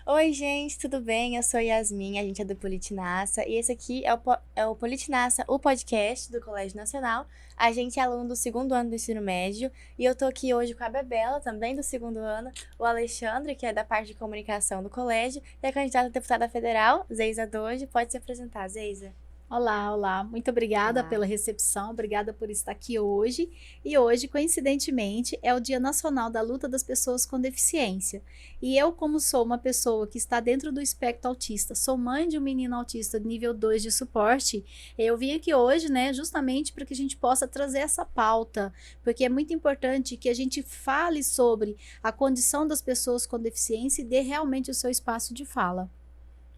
Oi, gente, tudo bem? Eu sou Yasmin, a gente é do Politinaça, e esse aqui é o Politinaça, o podcast do Colégio Nacional. A gente é aluno do segundo ano do ensino médio, e eu tô aqui hoje com a Bebela, também do segundo ano, o Alexandre, que é da parte de comunicação do colégio, e a candidata a deputada federal, Zeisa Doge. Pode se apresentar, Zeisa. Olá, olá. Muito obrigada Olá. pela recepção, obrigada por estar aqui hoje. E hoje, coincidentemente, é o Dia Nacional da Luta das Pessoas com Deficiência. E eu, como sou uma pessoa que está dentro do espectro autista, sou mãe de um menino autista de nível 2 de suporte, eu vim aqui hoje, né, justamente para que a gente possa trazer essa pauta, porque é muito importante que a gente fale sobre a condição das pessoas com deficiência e dê realmente o seu espaço de fala.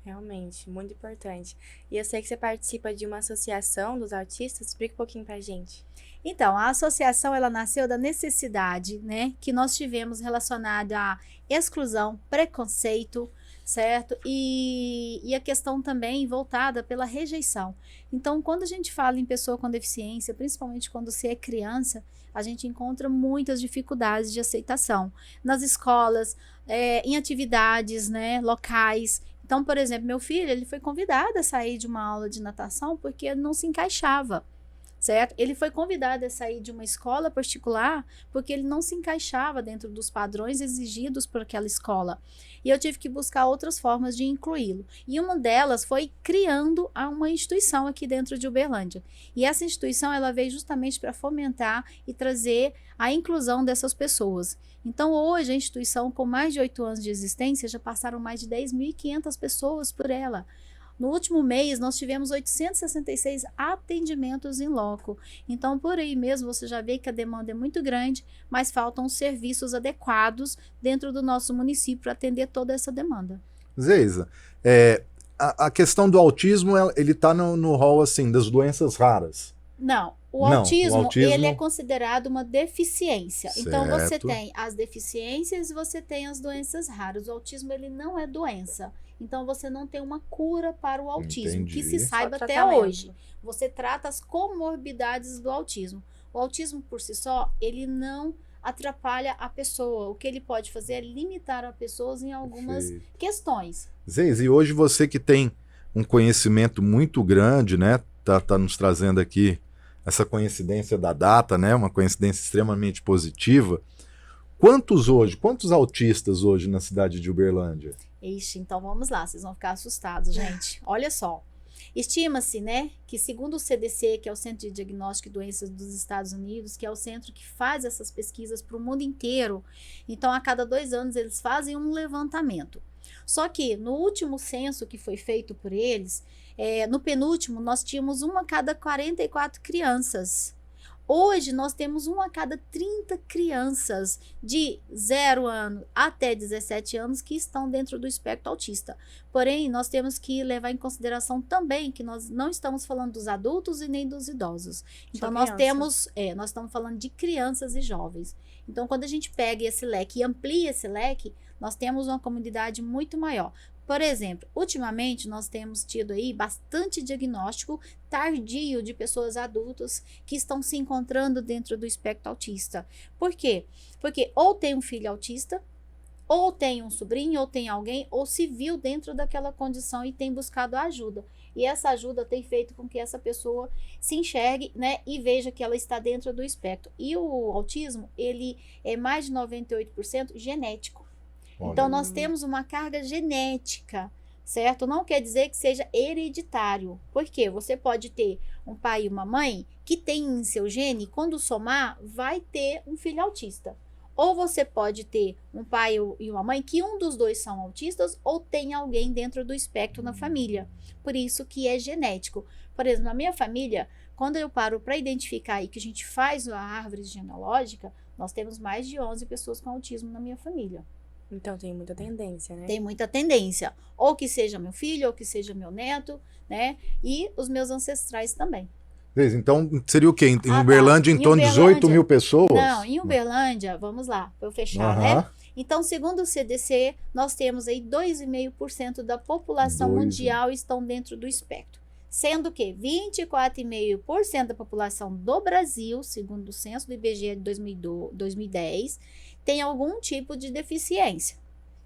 Realmente, muito importante. E eu sei que você participa de uma associação dos autistas, explica um pouquinho pra gente. Então, a associação ela nasceu da necessidade, né, que nós tivemos relacionada à exclusão, preconceito, certo? E a questão também voltada pela rejeição. Então, quando a gente fala em pessoa com deficiência, principalmente quando você é criança, a gente encontra muitas dificuldades de aceitação nas escolas, em atividades, né, locais. Então, por exemplo, meu filho, ele foi convidado a sair de uma aula de natação porque não se encaixava, certo? Ele foi convidado a sair de uma escola particular porque ele não se encaixava dentro dos padrões exigidos por aquela escola. E eu tive que buscar outras formas de incluí-lo. E uma delas foi criando uma instituição aqui dentro de Uberlândia. E essa instituição ela veio justamente para fomentar e trazer a inclusão dessas pessoas. Então, hoje, a instituição, com mais de 8 anos de existência, já passaram mais de 10.500 pessoas por ela. No último mês, nós tivemos 866 atendimentos em loco. Então, por aí mesmo, você já vê que a demanda é muito grande, mas faltam serviços adequados dentro do nosso município para atender toda essa demanda. Zeisa, a questão do autismo, ele está no rol assim, das doenças raras. Não, o Não, o autismo, ele é autismo, considerado uma deficiência. Então, você certo, tem as deficiências e você tem as doenças raras. O autismo, ele não é doença. Então, você não tem uma cura para o autismo, que se entendi. Só saiba até tratamento. hoje. Você trata as comorbidades do autismo. O autismo, por si só, ele não atrapalha a pessoa. O que ele pode fazer é limitar a pessoas em algumas Perfeito. questões. Zeisa, e hoje você que tem um conhecimento muito grande, né, tá nos trazendo aqui essa coincidência da data, né, uma coincidência extremamente positiva. Quantos autistas hoje na cidade de Uberlândia? Ixi, então vamos lá, vocês vão ficar assustados, gente. Olha só. Estima-se, né, que segundo o CDC, que é o Centro de Diagnóstico de Doenças dos Estados Unidos, que é o centro que faz essas pesquisas para o mundo inteiro, então a cada 2 anos eles fazem um levantamento. Só que no último censo que foi feito por eles, no penúltimo nós tínhamos uma a cada 44 crianças. Hoje nós temos uma a cada 30 crianças de 0 ano até 17 anos que estão dentro do espectro autista. Porém, nós temos que levar em consideração também que nós não estamos falando dos adultos e nem dos idosos. Então, nós estamos falando de crianças e jovens. Então, quando a gente pega esse leque e amplia esse leque, nós temos uma comunidade muito maior. Por exemplo, ultimamente nós temos tido aí bastante diagnóstico tardio de pessoas adultas que estão se encontrando dentro do espectro autista. Por quê? Porque ou tem um filho autista, ou tem um sobrinho, ou tem alguém, ou se viu dentro daquela condição e tem buscado ajuda. E essa ajuda tem feito com que essa pessoa se enxergue, né, e veja que ela está dentro do espectro. E o autismo, ele é mais de 98% genético. Então, Olha, nós temos uma carga genética, certo? Não quer dizer que seja hereditário. Por quê? Você pode ter um pai e uma mãe que tem em seu gene, quando somar, vai ter um filho autista. Ou você pode ter um pai e uma mãe que um dos dois são autistas ou tem alguém dentro do espectro na família. Por isso que é genético. Por exemplo, na minha família, quando eu paro para identificar e que a gente faz a árvore genealógica, nós temos mais de 11 pessoas com autismo na minha família. Então tem muita tendência, né? Tem muita tendência. Ou que seja meu filho, ou que seja meu neto, né? E os meus ancestrais também. Zeisa, então seria o quê? Em Ah, tá. Uberlândia, em Em torno de 18 Uberlândia. mil pessoas? Não, em Uberlândia, vamos lá, para eu fechar, Aham. né? Então, segundo o CDC, nós temos aí 2,5% da população Dois. mundial estão dentro do espectro. Sendo que 24,5% da população do Brasil, segundo o censo do IBGE de 2010, tem algum tipo de deficiência.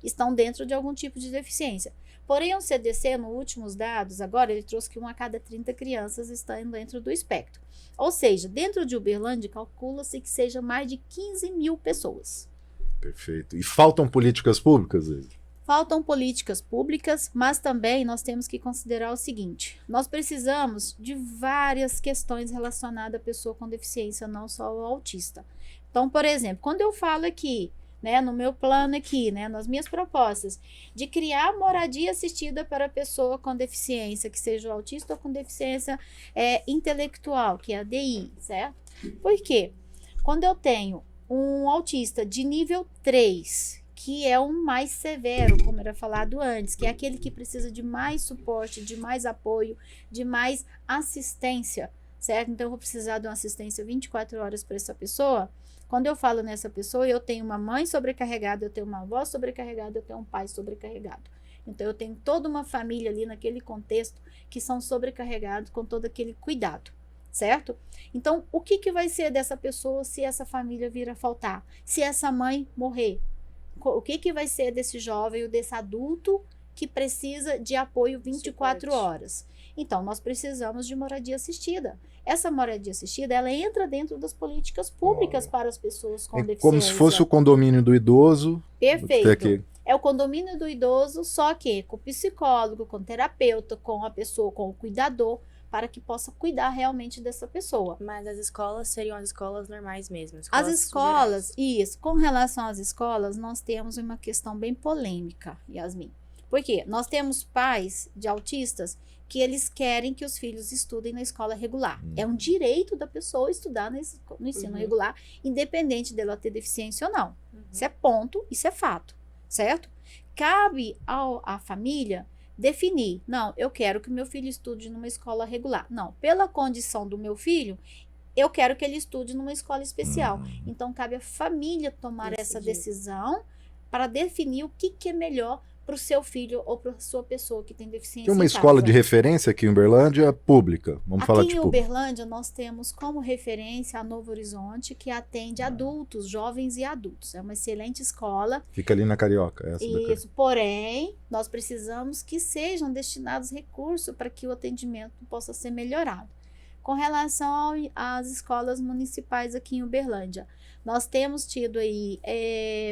estão dentro de algum tipo de deficiência. Porém, o CDC, nos últimos dados, agora ele trouxe que 1 a cada 30 crianças estão dentro do espectro. Ou seja, dentro de Uberlândia, calcula-se que seja mais de 15 mil pessoas. Perfeito. E faltam políticas públicas? Faltam políticas públicas, mas também nós temos que considerar o seguinte: nós precisamos de várias questões relacionadas à pessoa com deficiência, não só ao autista. Então, por exemplo, quando eu falo aqui, né, no meu plano aqui, né, nas minhas propostas, de criar moradia assistida para a pessoa com deficiência, que seja o autista ou com deficiência intelectual, que é a DI, certo? Por quê? Quando eu tenho um autista de nível 3, que é um mais severo, como era falado antes, que é aquele que precisa de mais suporte, de mais apoio, de mais assistência, certo? Então, eu vou precisar de uma assistência 24 horas para essa pessoa. Quando eu falo nessa pessoa, eu tenho uma mãe sobrecarregada, eu tenho uma avó sobrecarregada, eu tenho um pai sobrecarregado. Então, eu tenho toda uma família ali naquele contexto que são sobrecarregados com todo aquele cuidado, certo? Então, o que vai ser dessa pessoa se essa família vir a faltar? Se essa mãe morrer? O que vai ser desse jovem ou desse adulto que precisa de apoio 24 horas? Então, nós precisamos de moradia assistida. Essa moradia assistida, ela entra dentro das políticas públicas para as pessoas com deficiência. Como se fosse o condomínio do idoso. Perfeito. É o condomínio do idoso, só que com psicólogo, com terapeuta, com a pessoa, com o cuidador, para que possa cuidar realmente dessa pessoa. Mas as escolas seriam as escolas normais mesmo? As escolas, isso. Com relação às escolas, nós temos uma questão bem polêmica, Yasmin. Por quê? Nós temos pais de autistas que eles querem que os filhos estudem na escola regular. É um direito da pessoa estudar no ensino regular, independente dela ter deficiência ou não. Isso é ponto, isso é fato, certo? Cabe à família definir, não, eu quero que meu filho estude numa escola regular. Não, pela condição do meu filho, eu quero que ele estude numa escola especial. Então, cabe à família tomar essa decisão para definir o que é melhor para o seu filho ou para a sua pessoa que tem deficiência. Tem uma escola de referência aqui em Uberlândia pública. Vamos falar de pública. Aqui em Uberlândia, nós temos como referência a Novo Horizonte, que atende adultos, jovens e adultos. É uma excelente escola. Fica ali na Carioca. Isso, porém, nós precisamos que sejam destinados recursos para que o atendimento possa ser melhorado. Com relação às escolas municipais aqui em Uberlândia, nós temos tido aí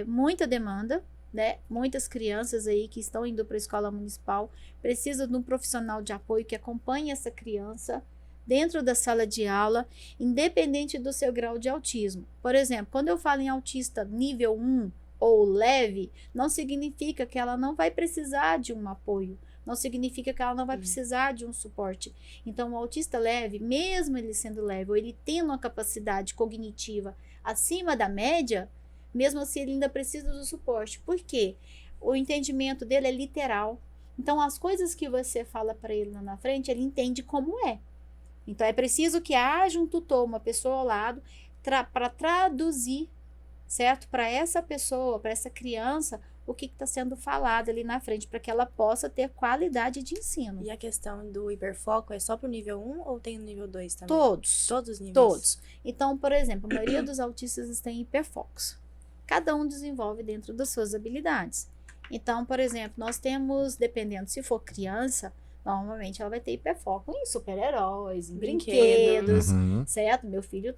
muita demanda, né? Muitas crianças aí que estão indo para a escola municipal precisam de um profissional de apoio que acompanhe essa criança dentro da sala de aula, independente do seu grau de autismo. Por exemplo, quando eu falo em autista nível 1 ou leve, não significa que ela não vai precisar de um apoio, não significa que ela não vai precisar de um suporte. Então, o autista leve, mesmo ele sendo leve, ou ele tendo uma capacidade cognitiva acima da média, mesmo assim ele ainda precisa do suporte. Por quê? O entendimento dele é literal. Então, as coisas que você fala para ele lá na frente, ele entende como é. Então, é preciso que haja um tutor, uma pessoa ao lado, para traduzir, certo? Para essa pessoa, para essa criança, o que está sendo falado ali na frente, para que ela possa ter qualidade de ensino. E a questão do hiperfoco é só para o nível 1 ou tem no nível 2 também? Todos. Todos os níveis? Todos. Então, por exemplo, a maioria dos autistas tem hiperfocos. Cada um desenvolve dentro das suas habilidades. Então, por exemplo, nós temos, dependendo se for criança, normalmente ela vai ter hiperfoco em super-heróis, em brinquedos, certo? Meu filho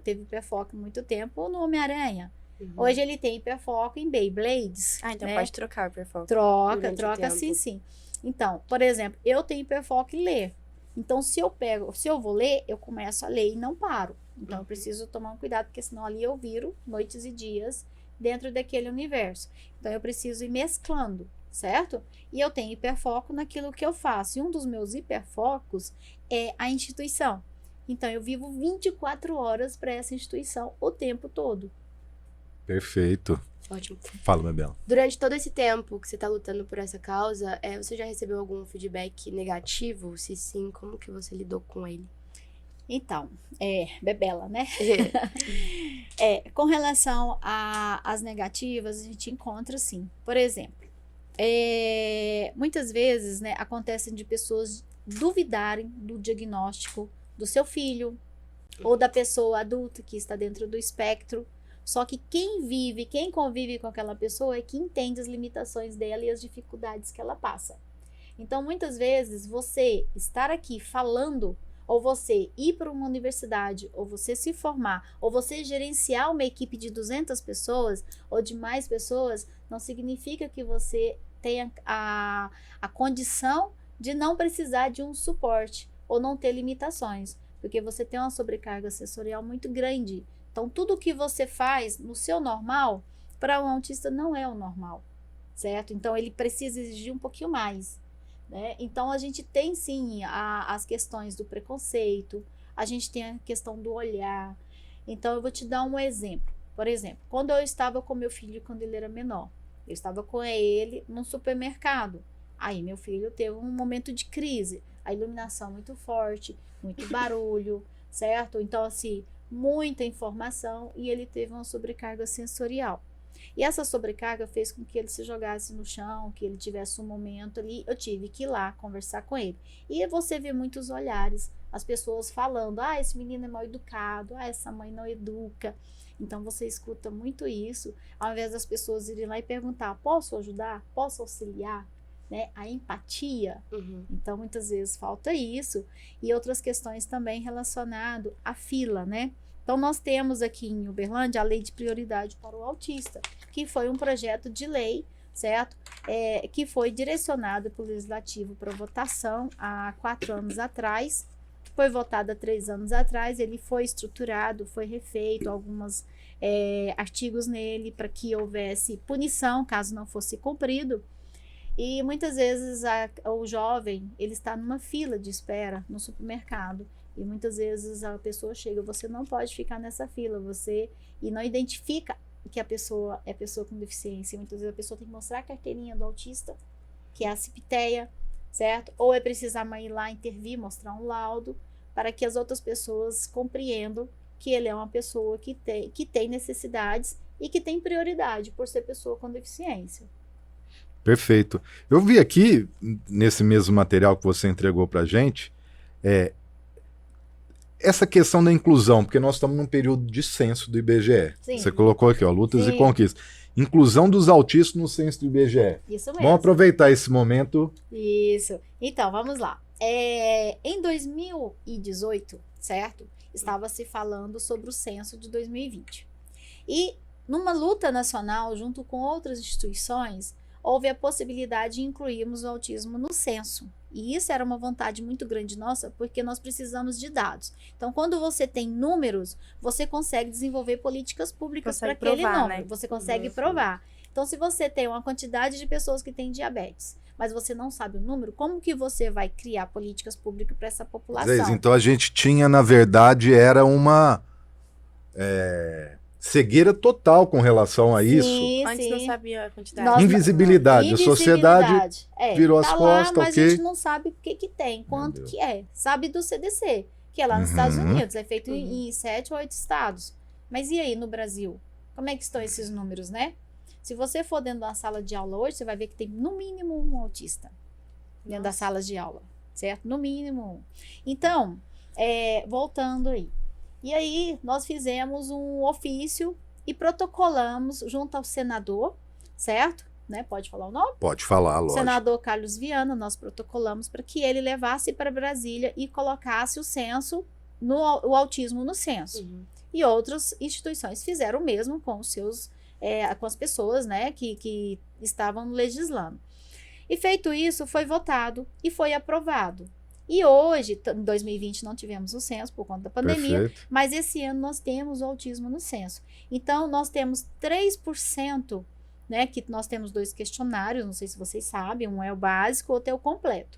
teve hiperfoco muito tempo no Homem-Aranha. Hoje ele tem hiperfoco em Beyblades. Então né? pode trocar o hiperfoco. Troca, sim. Então, por exemplo, eu tenho hiperfoco em ler. Então, se eu vou ler, eu começo a ler e não paro. Então, eu preciso tomar um cuidado, porque senão ali eu viro noites e dias dentro daquele universo. Então, eu preciso ir mesclando, certo? E eu tenho hiperfoco naquilo que eu faço. E um dos meus hiperfocos é a instituição. Então, eu vivo 24 horas para essa instituição o tempo todo. Perfeito. Ótimo. Fala, Bebela. Durante todo esse tempo que você está lutando por essa causa, você já recebeu algum feedback negativo? Se sim, como que você lidou com ele? Então, Bebela, né? Com relação às negativas, a gente encontra sim. Por exemplo, muitas vezes, né, acontecem de pessoas duvidarem do diagnóstico do seu filho ou da pessoa adulta que está dentro do espectro. Só que quem vive, quem convive com aquela pessoa é que entende as limitações dela e as dificuldades que ela passa. Então, muitas vezes, você estar aqui falando, ou você ir para uma universidade, ou você se formar, ou você gerenciar uma equipe de 200 pessoas, ou de mais pessoas, não significa que você tenha a condição de não precisar de um suporte, ou não ter limitações, porque você tem uma sobrecarga sensorial muito grande. Então, tudo que você faz no seu normal, para um autista não é o normal, certo? Então, ele precisa exigir um pouquinho mais. Né? Então, a gente tem sim as questões do preconceito, a gente tem a questão do olhar. Então, eu vou te dar um exemplo. Por exemplo, quando eu estava com meu filho, quando ele era menor, eu estava com ele num supermercado. Aí, meu filho teve um momento de crise, a iluminação muito forte, muito barulho, certo? Então, assim, muita informação e ele teve uma sobrecarga sensorial. E essa sobrecarga fez com que ele se jogasse no chão, que ele tivesse um momento ali. Eu tive que ir lá conversar com ele. E você vê muitos olhares, as pessoas falando: ah, esse menino é mal educado, ah, essa mãe não educa. Então você escuta muito isso, ao invés das pessoas irem lá e perguntar: posso ajudar? Posso auxiliar? Né? A empatia. Então muitas vezes falta isso. E outras questões também relacionadas à fila, né? Então, nós temos aqui em Uberlândia a Lei de Prioridade para o Autista, que foi um projeto de lei, certo? Que foi direcionado pelo Legislativo para votação há 4 anos atrás, foi votado há 3 anos atrás, ele foi estruturado, foi refeito, alguns artigos nele para que houvesse punição caso não fosse cumprido. E muitas vezes o jovem, ele está numa fila de espera no supermercado. E muitas vezes a pessoa chega: você não pode ficar nessa fila, e não identifica que a pessoa é pessoa com deficiência. Muitas vezes a pessoa tem que mostrar a carteirinha do autista, que é a CIPTEA, certo? Ou é preciso a mãe ir lá intervir, mostrar um laudo, para que as outras pessoas compreendam que ele é uma pessoa que tem necessidades e que tem prioridade por ser pessoa com deficiência. Perfeito. Eu vi aqui, nesse mesmo material que você entregou para a gente, essa questão da inclusão, porque nós estamos num período de censo do IBGE. Sim. Você colocou aqui, ó, lutas Sim. e conquistas. Inclusão dos autistas no censo do IBGE. Isso mesmo. Vamos aproveitar esse momento. Isso. Então, vamos lá. Em 2018, certo? Estava se falando sobre o censo de 2020. E numa luta nacional, junto com outras instituições, houve a possibilidade de incluirmos o autismo no censo. E isso era uma vontade muito grande nossa, porque nós precisamos de dados. Então, quando você tem números, você consegue desenvolver políticas públicas para aquele número. Né? Você consegue provar. Então, se você tem uma quantidade de pessoas que têm diabetes, mas você não sabe o número, como que você vai criar políticas públicas para essa população? Então, a gente tinha, na verdade, era uma cegueira total com relação a isso. Antes não sabia a quantidade. Invisibilidade. A sociedade virou as costas, mas a gente não sabe o que tem, quanto que é. Sabe do CDC, que é lá nos Estados Unidos, é feito em 7 ou 8 estados. Mas e aí no Brasil? Como é que estão esses números, né? Se você for dentro de uma sala de aula hoje, você vai ver que tem no mínimo um autista dentro das salas de aula, certo? No mínimo um. Então, voltando aí. E aí, nós fizemos um ofício e protocolamos junto ao senador, certo? Né? Pode falar o nome? Pode falar, lógico. Senador Carlos Viana, nós protocolamos para que ele levasse para Brasília e colocasse o censo, o autismo no censo. E outras instituições fizeram o mesmo com os seus, com as pessoas, né, que estavam legislando. E feito isso, foi votado e foi aprovado. E hoje, em 2020, não tivemos o censo por conta da pandemia, Perfeito. mas esse ano nós temos o autismo no censo. Então, nós temos 3%, né, que nós temos 2 questionários, não sei se vocês sabem, um é o básico, outro é o completo.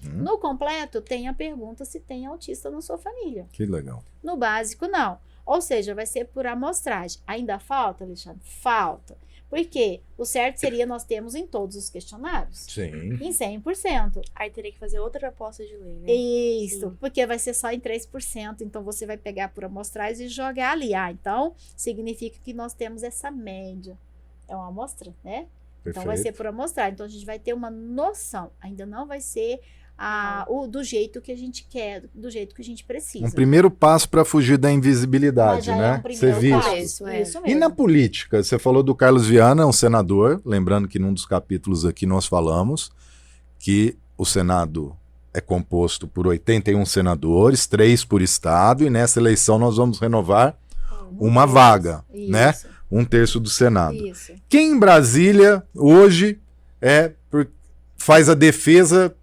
No completo, tem a pergunta se tem autista na sua família. Que legal. No básico, não. Ou seja, vai ser por amostragem. Ainda falta, Alexandre? Falta. Por quê? O certo seria nós termos em todos os questionários. Sim. Em 100%. Aí teria que fazer outra proposta de lei, né? Isso, Sim. porque vai ser só em 3%, então você vai pegar por amostragem e jogar ali. Então, significa que nós temos essa média. É uma amostra, né? Perfeito. Então, vai ser por amostragem. Então, a gente vai ter uma noção. Ainda não vai ser do jeito que a gente quer, do jeito que a gente precisa. Um primeiro passo para fugir da Mas invisibilidade, já é né? um primeiro Ser passo. visto. Isso E mesmo. na política, você falou do Carlos Viana, um senador, lembrando que num dos capítulos aqui nós falamos que o Senado é composto por 81 senadores, 3 por estado, e nessa eleição nós vamos renovar uma vaga, né? Isso, 1/3 do Senado. isso. Quem em Brasília hoje faz a defesa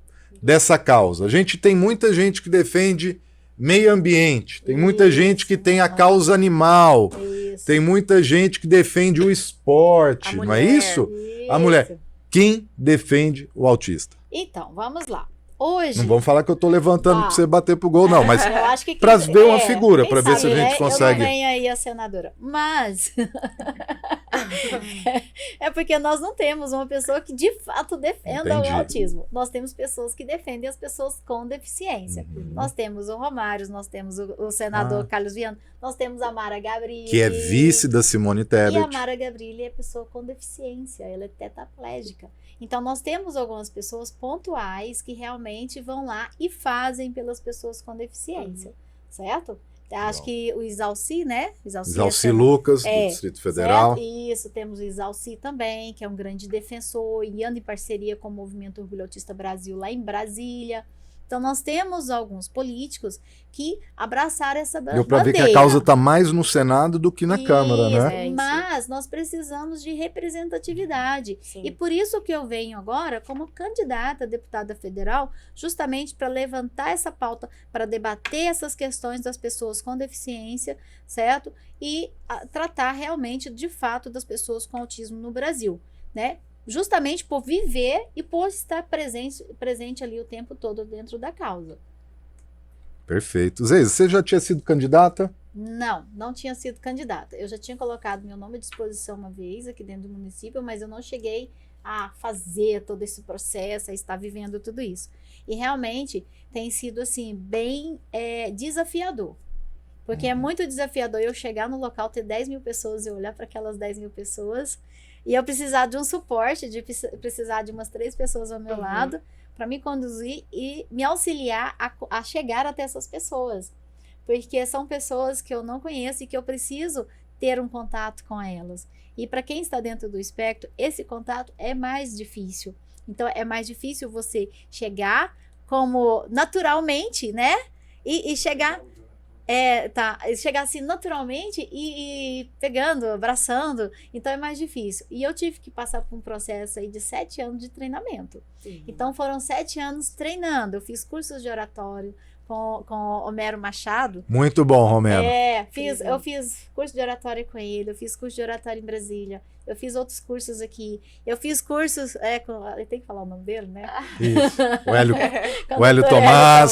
dessa causa? A gente tem muita gente que defende meio ambiente, tem muita gente que tem a causa animal, Isso. tem muita gente que defende o esporte, não é isso? A mulher. Quem defende o autista? Então, vamos lá. Hoje. Não vamos falar que eu tô levantando para você bater pro gol, não, mas Eu acho que para ver uma figura, quem para ver se a sabe, gente né? consegue. Eu não venho aí a senadora. Mas é porque nós não temos uma pessoa que de fato defenda Entendi. o autismo. Nós temos pessoas que defendem as pessoas com deficiência. Uhum. Nós temos o Romário, nós temos o senador Carlos Viana, nós temos a Mara Gabrilli. Que é vice da Simone E a Tebet. Mara Gabrilli é pessoa com deficiência, ela é tetraplégica. Então, nós temos algumas pessoas pontuais que realmente vão lá e fazem pelas pessoas com deficiência, certo? Acho que o Isalci, né? Isalci Lucas, do Distrito Federal. Certo? Isso, temos o Isalci também, que é um grande defensor e anda em parceria com o Movimento Orgulho Autista Brasil lá em Brasília. Então, nós temos alguns políticos que abraçaram essa bandeira. Deu para ver que a causa está mais no Senado do que na Câmara, Isso, né? mas nós precisamos de representatividade. Sim. E por isso que eu venho agora como candidata a deputada federal, justamente para levantar essa pauta, para debater essas questões das pessoas com deficiência, certo? E tratar realmente, de fato, das pessoas com autismo no Brasil, né? Justamente por viver e por estar presente ali o tempo todo dentro da causa. Perfeito. Zeise, você já tinha sido candidata? Não tinha sido candidata. Eu já tinha colocado meu nome à disposição uma vez aqui dentro do município, mas eu não cheguei a fazer todo esse processo, a estar vivendo tudo isso. E realmente tem sido assim, bem desafiador. Porque é muito desafiador eu chegar no local, ter 10 mil pessoas e olhar para aquelas 10 mil pessoas e eu precisar de um suporte, de precisar de umas 3 pessoas ao meu lado para me conduzir e me auxiliar a chegar até essas pessoas. Porque são pessoas que eu não conheço e que eu preciso ter um contato com elas. E para quem está dentro do espectro, esse contato é mais difícil. Então, é mais difícil você chegar como naturalmente, né? E chegar... chegar assim naturalmente e pegando, abraçando, então é mais difícil. E eu tive que passar por um processo aí de 7 anos de treinamento. Então foram 7 anos treinando. Eu fiz cursos de oratório com Homero Machado. Muito bom, Romero. Eu fiz curso de oratório com ele, eu fiz curso de oratório em Brasília, eu fiz outros cursos aqui, eu fiz cursos, tem que falar o nome dele, né? Isso. O Hélio Tomás.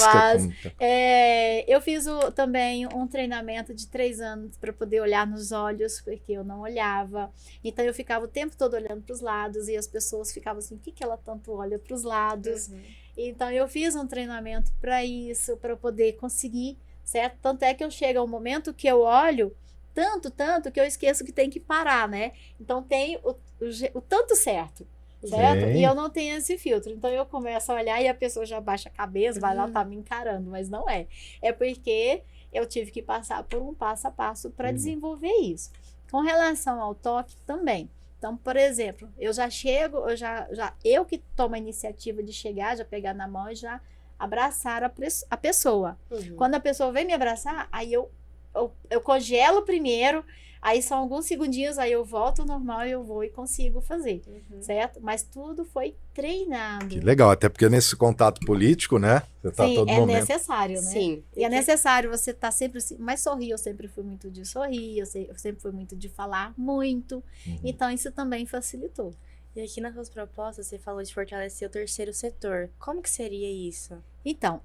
Eu fiz também um treinamento de 3 anos para poder olhar nos olhos, porque eu não olhava. Então eu ficava o tempo todo olhando para os lados e as pessoas ficavam assim, o que ela tanto olha para os lados? Então eu fiz um treinamento para isso, para poder conseguir, certo? Tanto é que eu chego ao momento que eu olho tanto que eu esqueço que tem que parar, né? Então tem o tanto certo. Certo? Sim. E eu não tenho esse filtro. Então eu começo a olhar e a pessoa já baixa a cabeça, vai lá, tá me encarando, mas não é. É porque eu tive que passar por um passo a passo para desenvolver isso. Com relação ao toque também. Então, por exemplo, eu já chego, eu que tomo a iniciativa de chegar, já pegar na mão e já abraçar a pessoa. Quando a pessoa vem me abraçar, aí eu congelo primeiro, aí são alguns segundinhos, aí eu volto ao normal e eu vou e consigo fazer, certo? Mas tudo foi treinado. Que legal, até porque nesse contato político, né? Você tá Sim, todo é momento. necessário, né? Sim. E é necessário você estar sempre assim, mas sorrir, eu sempre fui muito de sorrir, eu sempre fui muito de falar muito, então isso também facilitou. E aqui nas suas propostas, você falou de fortalecer o terceiro setor. Como que seria isso? Então,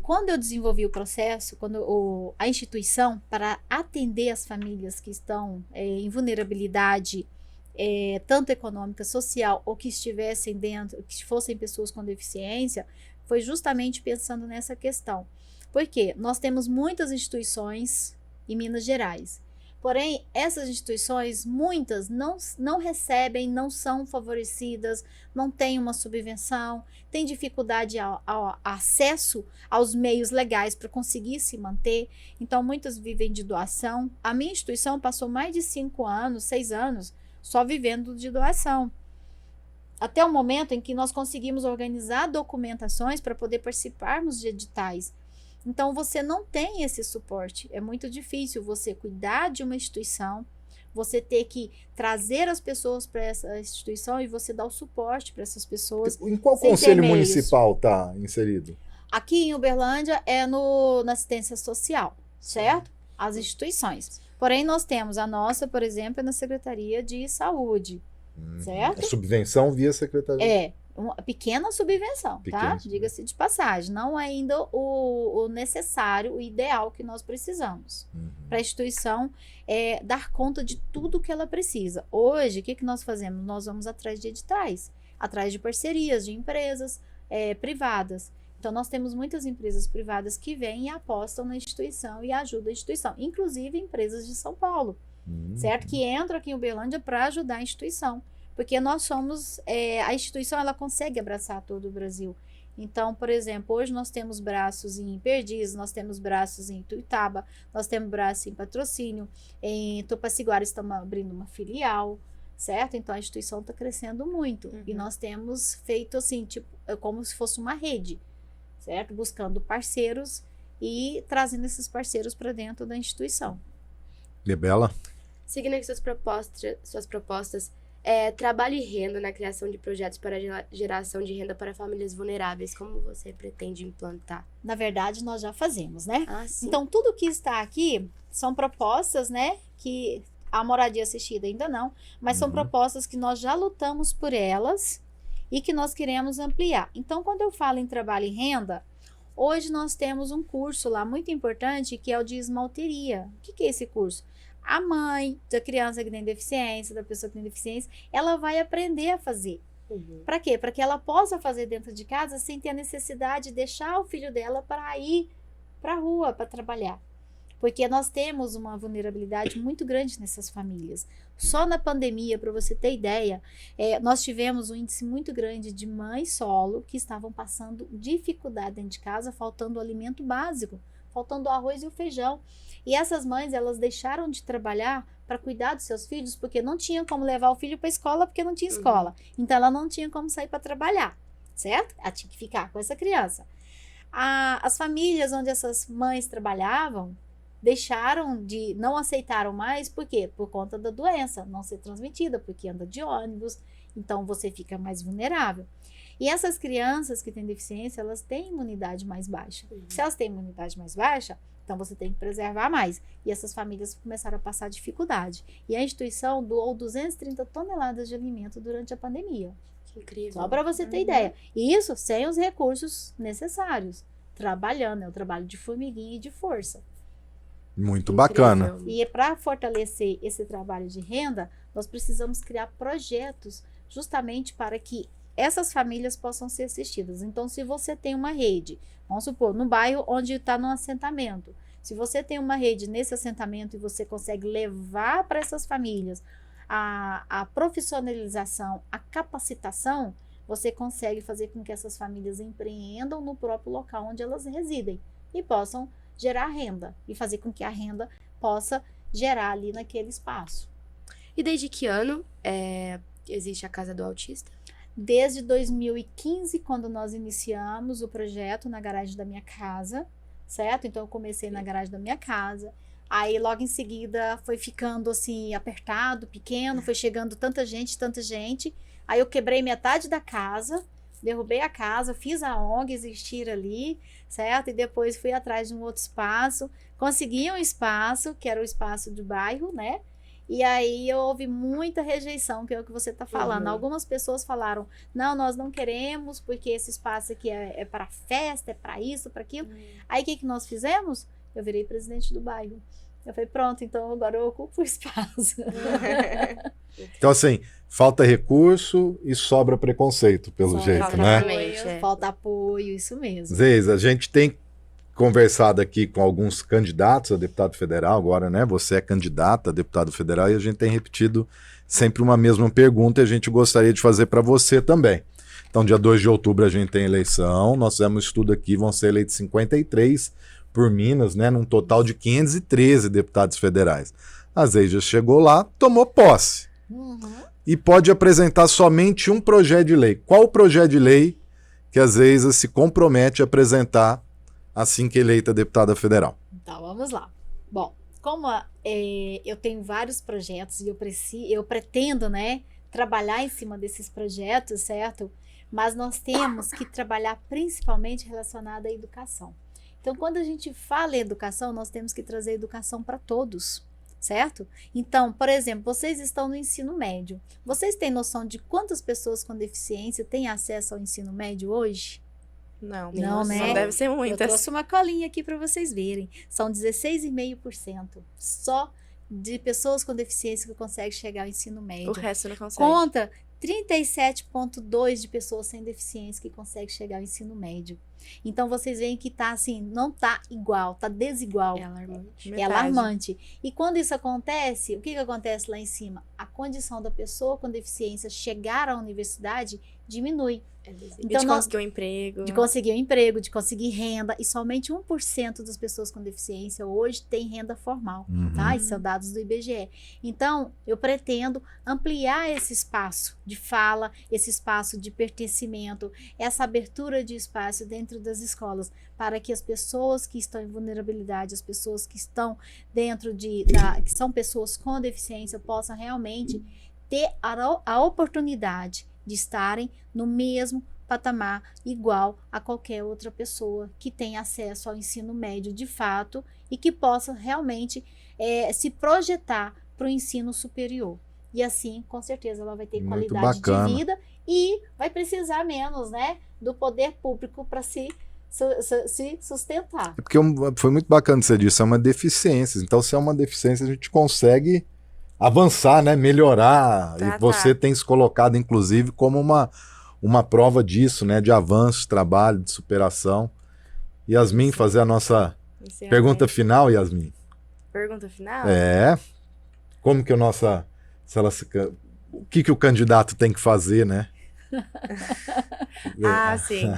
quando eu desenvolvi o processo, quando a instituição, para atender as famílias que estão em vulnerabilidade, tanto econômica, social, ou que estivessem dentro, que fossem pessoas com deficiência, foi justamente pensando nessa questão. Porque nós temos muitas instituições em Minas Gerais. Porém, essas instituições, muitas, não recebem, não são favorecidas, não têm uma subvenção, têm dificuldade ao acesso aos meios legais para conseguir se manter. Então, muitas vivem de doação. A minha instituição passou mais de 5 anos, 6 anos, só vivendo de doação. Até o momento em que nós conseguimos organizar documentações para poder participarmos de editais. Então, você não tem esse suporte. É muito difícil você cuidar de uma instituição, você ter que trazer as pessoas para essa instituição e você dar o suporte para essas pessoas. Em qual sem ter conselho meios. municipal está inserido? Aqui em Uberlândia é na assistência social, certo? As instituições. Porém, nós temos a nossa, por exemplo, é na Secretaria de Saúde, certo? É subvenção via secretaria. É, uma pequena subvenção, Pequena tá? subvenção. Diga-se de passagem. Não é ainda o necessário, o ideal que nós precisamos. Para a instituição dar conta de tudo que ela precisa. Hoje, o que nós fazemos? Nós vamos atrás de editais, atrás de parcerias de empresas privadas. Então, nós temos muitas empresas privadas que vêm e apostam na instituição e ajudam a instituição. Inclusive, empresas de São Paulo, certo? Que entram aqui em Uberlândia para ajudar a instituição. Porque nós somos, a instituição ela consegue abraçar todo o Brasil. Então, por exemplo, hoje nós temos braços em Perdizes, nós temos braços em Ituiutaba, nós temos braços em Patrocínio, em Tupaciguara estamos abrindo uma filial, certo? Então, a instituição está crescendo muito. E nós temos feito assim, tipo, como se fosse uma rede, certo? Buscando parceiros e trazendo esses parceiros para dentro da instituição. Lebela? Seguindo aqui suas propostas, trabalho e renda na criação de projetos para geração de renda para famílias vulneráveis. Como você pretende implantar? Na verdade, nós já fazemos, né? Ah, sim. Então, tudo que está aqui são propostas, né? Que a moradia assistida ainda não, mas são propostas que nós já lutamos por elas e que nós queremos ampliar. Então, quando eu falo em trabalho e renda, hoje nós temos um curso lá muito importante que é o de esmalteria. O que é esse curso? A mãe da criança que tem deficiência, da pessoa que tem deficiência, ela vai aprender a fazer. Para quê? Para que ela possa fazer dentro de casa sem ter a necessidade de deixar o filho dela para ir para a rua para trabalhar. Porque nós temos uma vulnerabilidade muito grande nessas famílias. Só na pandemia, para você ter ideia, nós tivemos um índice muito grande de mães solo que estavam passando dificuldade dentro de casa, faltando o alimento básico, faltando o arroz e o feijão. E essas mães, elas deixaram de trabalhar para cuidar dos seus filhos, porque não tinha como levar o filho para a escola, porque não tinha escola. Então, ela não tinha como sair para trabalhar, certo? Ela tinha que ficar com essa criança. As famílias onde essas mães trabalhavam, não aceitaram mais, por quê? Por conta da doença, não ser transmitida, porque anda de ônibus, então você fica mais vulnerável. E essas crianças que têm deficiência, elas têm imunidade mais baixa. Se elas têm imunidade mais baixa, então você tem que preservar mais. E essas famílias começaram a passar dificuldade. E a instituição doou 230 toneladas de alimento durante a pandemia. Que incrível. Só para você ter ideia. E isso sem os recursos necessários. Trabalhando, é um trabalho de formiguinha e de força. Muito Incrível. bacana. E para fortalecer esse trabalho de renda, nós precisamos criar projetos justamente para que essas famílias possam ser assistidas. Então, se você tem uma rede, vamos supor, no bairro onde está no assentamento, se você tem uma rede nesse assentamento e você consegue levar para essas famílias a profissionalização, a capacitação, você consegue fazer com que essas famílias empreendam no próprio local onde elas residem e possam gerar renda e fazer com que a renda possa gerar ali naquele espaço. E desde que ano existe a Casa do Autista? Desde 2015, quando nós iniciamos o projeto na garagem da minha casa, certo? Então, eu comecei na garagem da minha casa. Aí, logo em seguida, foi ficando assim, apertado, pequeno, foi chegando tanta gente. Aí, eu quebrei metade da casa, derrubei a casa, fiz a ONG existir ali, certo? E depois fui atrás de um outro espaço, consegui um espaço, que era o espaço do bairro, né? E aí houve muita rejeição, que é o que você está falando. Algumas pessoas falaram, não, nós não queremos, porque esse espaço aqui é para festa, é para isso, para aquilo. Aí o que nós fizemos? Eu virei presidente do bairro. Eu falei, pronto, então agora eu ocupo o espaço. Então, assim, falta recurso e sobra preconceito, pelo Sobra jeito, falta né? Exatamente, apoio, falta apoio, isso mesmo. Zeis, a gente tem conversado aqui com alguns candidatos a deputado federal, agora, né? Você é candidata a deputado federal e a gente tem repetido sempre uma mesma pergunta e a gente gostaria de fazer para você também. Então, dia 2 de outubro a gente tem eleição, nós fizemos um estudo aqui, vão ser eleitos 53 por Minas, né? Num total de 513 deputados federais. A Zeija chegou lá, tomou posse. E pode apresentar somente um projeto de lei. Qual o projeto de lei que a Zeija se compromete a apresentar assim que eleita deputada federal? Então, vamos lá. Bom, como eu tenho vários projetos e eu pretendo, né, trabalhar em cima desses projetos, certo? Mas nós temos que trabalhar principalmente relacionado à educação. Então, quando a gente fala em educação, nós temos que trazer educação para todos, certo? Então, por exemplo, vocês estão no ensino médio. Vocês têm noção de quantas pessoas com deficiência têm acesso ao ensino médio hoje? Não, Não, né? deve ser Eu muitas. trouxe uma colinha aqui para vocês verem. São 16,5% só de pessoas com deficiência que conseguem chegar ao ensino médio. O resto não consegue. Contra 37,2% de pessoas sem deficiência que conseguem chegar ao ensino médio. Então, vocês veem que tá assim, não tá igual, tá desigual. É alarmante. É Metade. alarmante. E quando isso acontece, o que acontece lá em cima? A condição da pessoa com deficiência chegar à universidade diminui. E Então, de nós- conseguir um emprego. De conseguir um emprego, de conseguir renda, e somente 1% das pessoas com deficiência hoje tem renda formal, tá? Isso são dados do IBGE. Então, eu pretendo ampliar esse espaço de fala, esse espaço de pertencimento, essa abertura de espaço dentro das escolas, para que as pessoas que estão em vulnerabilidade, as pessoas que estão dentro que são pessoas com deficiência, possam realmente ter a oportunidade de estarem no mesmo patamar igual a qualquer outra pessoa que tenha acesso ao ensino médio de fato e que possa realmente se projetar para o ensino superior. E assim, com certeza, ela vai ter Muito qualidade bacana. de vida e vai precisar menos, né, do poder público para se sustentar. É porque foi muito bacana você disse, é uma deficiência. Então, se é uma deficiência, a gente consegue avançar, né? Melhorar. Tá. E você tem se colocado, inclusive, como uma prova disso, né? De avanço, de trabalho, de superação. Yasmin, fazer a nossa Encerramento. pergunta final, Yasmin. Pergunta final? É. Como que o que o candidato tem que fazer, né? Ah, sim.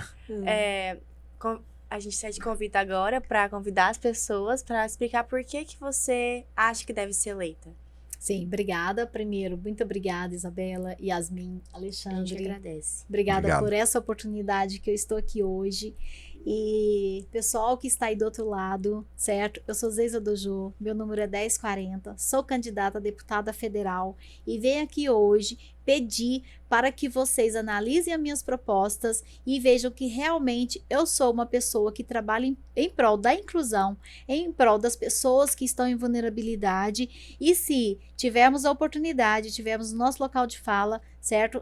A gente te convida agora para convidar as pessoas para explicar por que você acha que deve ser eleita. Sim, obrigada. Primeiro, muito obrigada, Isabela, Yasmin, A gente Alexandre. agradece. Obrigada Obrigado. por essa oportunidade que eu estou aqui hoje. E pessoal que está aí do outro lado, certo? Eu sou Zeija Dojô, meu número é 1040, sou candidata a deputada federal e venho aqui hoje pedir para que vocês analisem as minhas propostas e vejam que realmente eu sou uma pessoa que trabalha em prol da inclusão, em prol das pessoas que estão em vulnerabilidade e se tivermos a oportunidade, tivermos o nosso local de fala, certo?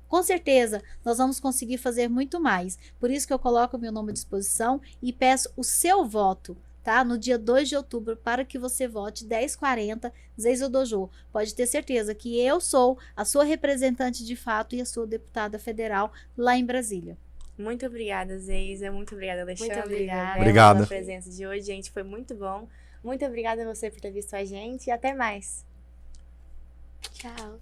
Com certeza, nós vamos conseguir fazer muito mais. Por isso que eu coloco o meu nome à disposição e peço o seu voto, tá? No dia 2 de outubro, para que você vote 1040 Zeija Dojô. Pode ter certeza que eu sou a sua representante de fato e a sua deputada federal lá em Brasília. Muito obrigada, Zeija. Muito obrigada, Alexandre. Muito obrigada. Obrigada. Pela presença de hoje, gente. Foi muito bom. Muito obrigada a você por ter visto a gente e até mais. Tchau.